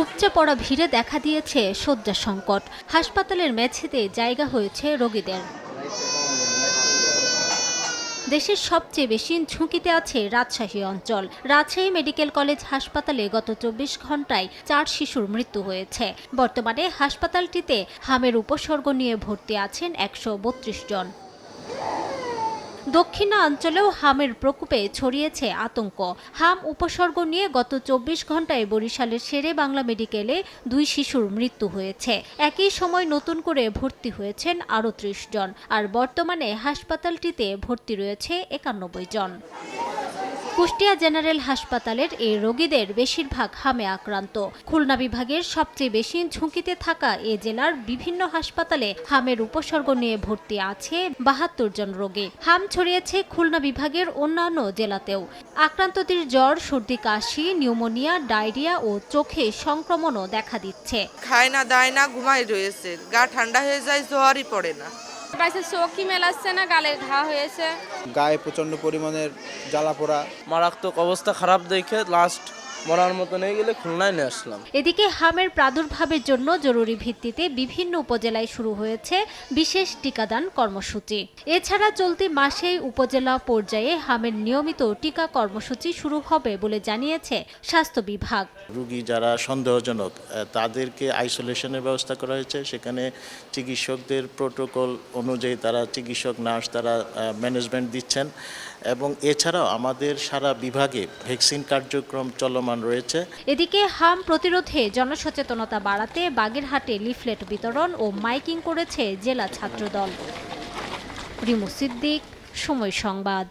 উপচে পড়া ভিড়ে দেখা দিয়েছে শয্যা সংকট। হাসপাতালের মেঝেতে জায়গা হয়েছে রোগীদের। দেশের সবচেয়ে বেশি ঝুঁকিতে আছে রাজশাহী অঞ্চল। রাজশাহী মেডিকেল কলেজ হাসপাতালে গত ২৪ ঘন্টায় ৪ শিশুর মৃত্যু হয়েছে। বর্তমানে হাসপাতালটিতে হামের উপসর্গ নিয়ে ভর্তি আছেন ১৩২ জন। দক্ষিণাঞ্চলেও হামের প্রকোপে ছড়িয়েছে আতঙ্ক। হাম উপসর্গ নিয়ে গত ২৪ ঘন্টায় বরিশালের শেরে বাংলা মেডিকেলে ২ শিশুর মৃত্যু হয়েছে। একই সময় নতুন করে ভর্তি হয়েছেন আরও ৩০ জন। আর বর্তমানে হাসপাতালটিতে ভর্তি রয়েছে ৯১ জন। কুষ্টিয়া জেনারেল হাসপাতালের এই রোগীদের বেশিরভাগ হামে আক্রান্ত। খুলনা বিভাগের সবচেয়ে বেশি ঝুঁকিতে থাকা এ জেলার বিভিন্ন হাসপাতালে হামের উপসর্গ নিয়ে ভর্তি আছে ৭২ জন রোগী। হাম ছড়িয়েছে খুলনা বিভাগের অন্যান্য জেলাতেও। আক্রান্তদের জ্বর, সর্দি, কাশি, নিউমোনিয়া, ডায়রিয়া ও চোখে সংক্রমণও দেখা দিচ্ছে। খায় না, দায় না, ঘুমায় রয়েছে, গা ঠান্ডা হয়ে যায়, জ্বরই পড়ে না। চোখই মেলাচ্ছে না, গালে ঘা হয়েছে, গায়ে প্রচন্ড পরিমাণের জ্বালা পোড়া। মারাত্মক অবস্থা খারাপ দেখে লাস্ট মরার মতো নিয়ে গেলে খুলনায় নিয়ে আসলাম। এদিকে হামের প্রাদুর্ভাবের জন্য জরুরি ভিত্তিতে বিভিন্ন উপজেলায় শুরু হয়েছে বিশেষ টিকাদান কর্মসূচি। এছাড়া চলতি মাসেই উপজেলা পর্যায়ে হামের নিয়মিত টিকা কর্মসূচি শুরু হবে বলে জানিয়েছে স্বাস্থ্য বিভাগ। রোগী যারা সন্দেহজনক তাদেরকে আইসোলেশনের ব্যবস্থা করা হয়েছে। সেখানে চিকিৎসকদের প্রোটোকল অনুযায়ী তারা চিকিৎসক, নার্স তারা ম্যানেজমেন্ট দিচ্ছেন। এবং এছাড়াও আমাদের সারা বিভাগে ভ্যাকসিন কার্যক্রম চলমান রয়েছে। এদিকে হাম প্রতিরোধে জনসচেতনতা বাড়াতে বাগেরহাটে লিফলেট বিতরণ ও মাইকিং করেছে জেলা ছাত্রদল। রিমু সিদ্দিক, সময় সংবাদ।